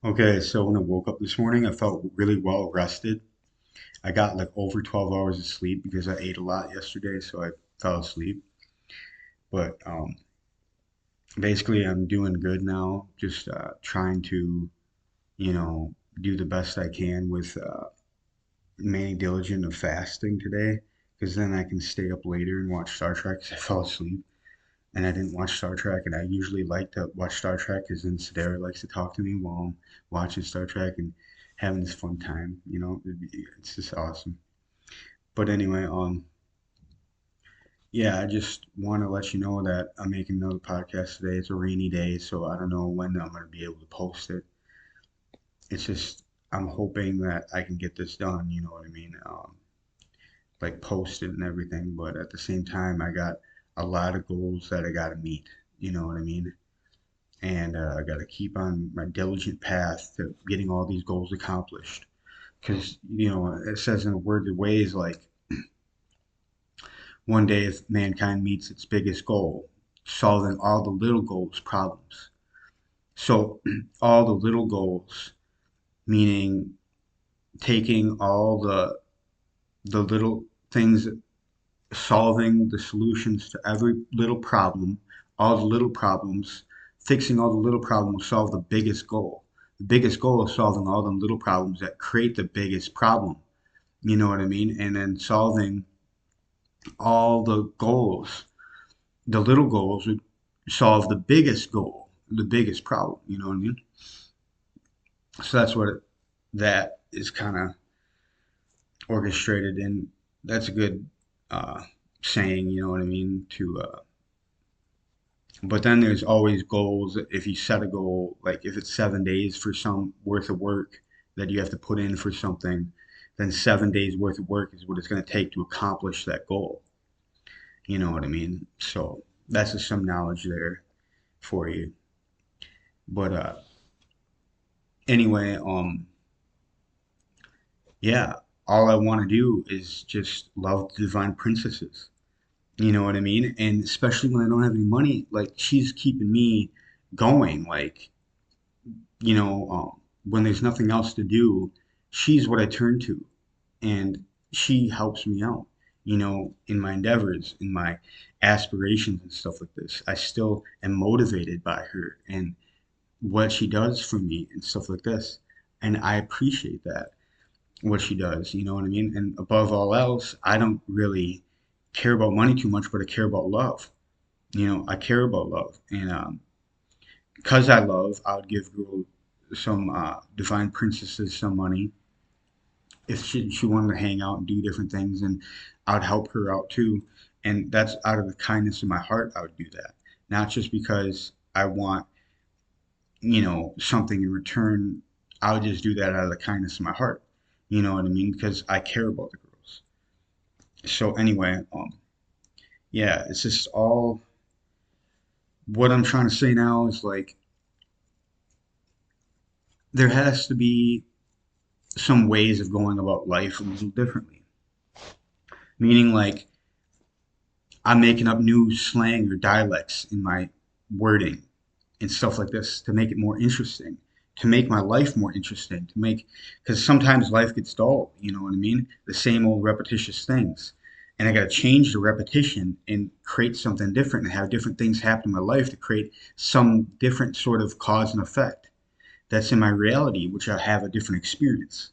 Okay, so when I woke up this morning, I felt really well rested. I got like over 12 hours of sleep because I ate a lot yesterday, so I fell asleep. But basically, I'm doing good now, just trying to, you know, do the best I can with remaining diligent of fasting today, because then I can stay up later and watch Star Trek 'cause I fell asleep. And I didn't watch Star Trek, and I usually like to watch Star Trek because then Sadira likes to talk to me while I'm watching Star Trek and having this fun time. It's just awesome. But anyway, yeah, I just want to let you know that I'm making another podcast today. It's a rainy day, so I don't know when I'm going to be able to post it. It's just I'm hoping that I can get this done. You know what I mean? Like post it and everything. But at the same time, I got a lot of goals that I got to meet. You know what I mean? And I got to keep on my diligent path to getting all these goals accomplished. Because it says in a word the ways like one day if mankind meets its biggest goal, solving all the little goals problems. So all the little goals, meaning taking all the little things, solving the solutions to every little problem, all the little problems, fixing all the little problems solve the biggest goal. The biggest goal is solving all the little problems that create the biggest problem. You know what I mean? And then solving all the goals, the little goals would solve the biggest goal, the biggest problem. You know what I mean? So that's what that is kind of orchestrated, and that's a good uh, saying. You know what I mean? But then there's always goals. If you set a goal, like if it's 7 days for some worth of work that you have to put in for something, then 7 days worth of work is what it's going to take to accomplish that goal. You know what I mean? So that's just some knowledge there for you. But anyway, yeah, all I want to do is just love the divine princesses. You know what I mean? And especially when I don't have any money, like she's keeping me going. Like when there's nothing else to do, she's what I turn to, and she helps me out. In my endeavors, in my aspirations and stuff like this. I still am motivated by her and what she does for me and stuff like this. And I appreciate that, what she does, you know what I mean? And above all else, I don't really care about money too much, but I care about love. I care about love. And because I love, I would give girl some divine princesses some money if she wanted to hang out and do different things, and I would help her out too. And that's out of the kindness of my heart, I would do that. Not just because I want, something in return. I would just do that out of the kindness of my heart. You know what I mean? Because I care about the girls. So anyway, yeah, it's just all what I'm trying to say now is like there has to be some ways of going about life a little differently. Meaning like I'm making up new slang or dialects in my wording and stuff like this to make it more interesting, to make my life more interesting, because sometimes life gets dull, you know what I mean? The same old repetitious things. And I got to change the repetition and create something different and have different things happen in my life to create some different sort of cause and effect that's in my reality, which I have a different experience.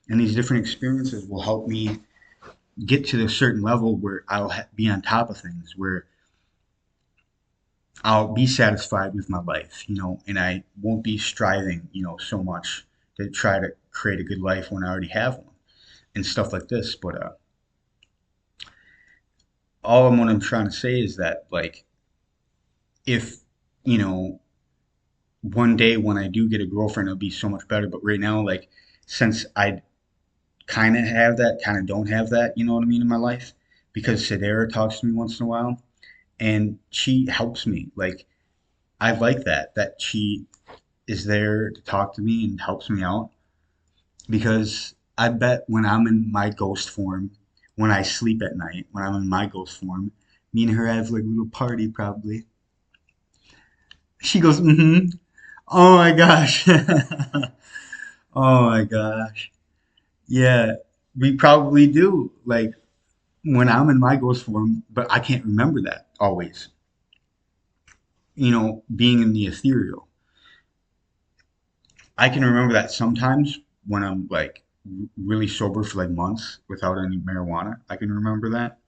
And these different experiences will help me get to a certain level where I'll be on top of things, where I'll be satisfied with my life, and I won't be striving, so much to try to create a good life when I already have one and stuff like this. But what I'm trying to say is that, like, if, you know, one day when I do get a girlfriend, it'll be so much better. But right now, like, since I kind of have that, kind of don't have that, you know what I mean, in my life, because Sadira talks to me once in a while and she helps me. Like, I like that she is there to talk to me and helps me out because I bet when I'm in my ghost form, when I sleep at night, when I'm in my ghost form, me and her have like a little party probably. She goes, mm-hmm. Oh my gosh. Oh my gosh. Yeah, we probably do. Like when I'm in my ghost form, but I can't remember that always. Being in the ethereal. I can remember that sometimes when I'm like really sober for like months without any marijuana. I can remember that.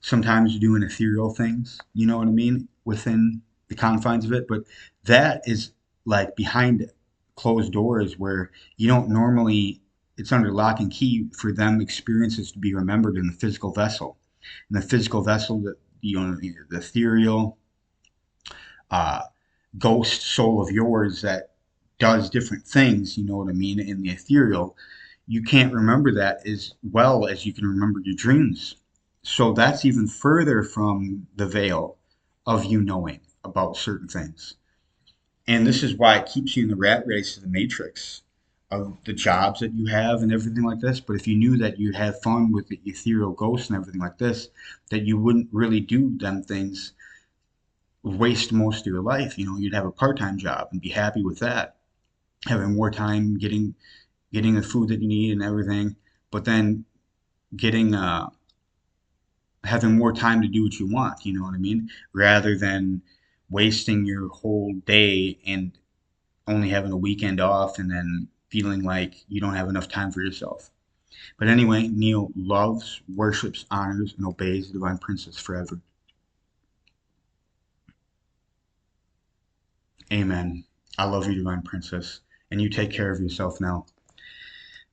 Sometimes doing ethereal things, you know what I mean, within the confines of it. But that is like behind closed doors where you don't normally, it's under lock and key for them experiences to be remembered in the physical vessel. In the physical vessel, the ethereal uh, ghost soul of yours that does different things, you know what I mean, in the ethereal, you can't remember that as well as you can remember your dreams. So that's even further from the veil of you knowing about certain things. And this is why it keeps you in the rat race of the matrix of the jobs that you have and everything like this. But if you knew that you'd have fun with the ethereal ghosts and everything like this, that you wouldn't really do them things, waste most of your life. You'd have a part-time job and be happy with that, having more time getting the food that you need and everything, but then getting having more time to do what you want, you know what I mean? Rather than wasting your whole day and only having a weekend off and then feeling like you don't have enough time for yourself. But anyway, Neil loves, worships, honors, and obeys the Divine Princess forever. Amen. I love you, Divine Princess. And you take care of yourself now.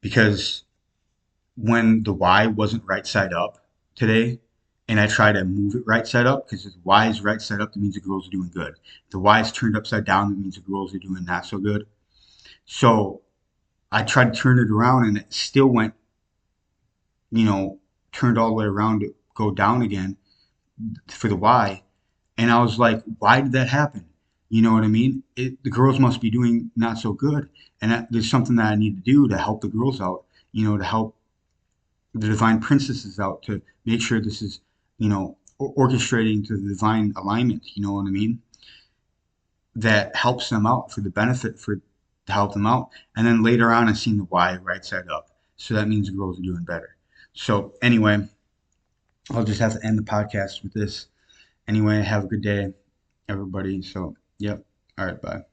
Because when the Y wasn't right side up today, and I try to move it right side up, because if the Y is right side up, that means the girls are doing good. If the Y is turned upside down, that means the girls are doing not so good. So I tried to turn it around, and it still went, you know, turned all the way around to go down again for the Y. And I was like, why did that happen? You know what I mean? The girls must be doing not so good. And there's something that I need to do to help the girls out, to help the divine princesses out, to make sure this is, orchestrating to the divine alignment, you know what I mean? That helps them out for the benefit for to help them out. And then later on, I seen the Y right side up. So that means the girls are doing better. So anyway, I'll just have to end the podcast with this. Anyway, have a good day, everybody. So, yep. All right, bye.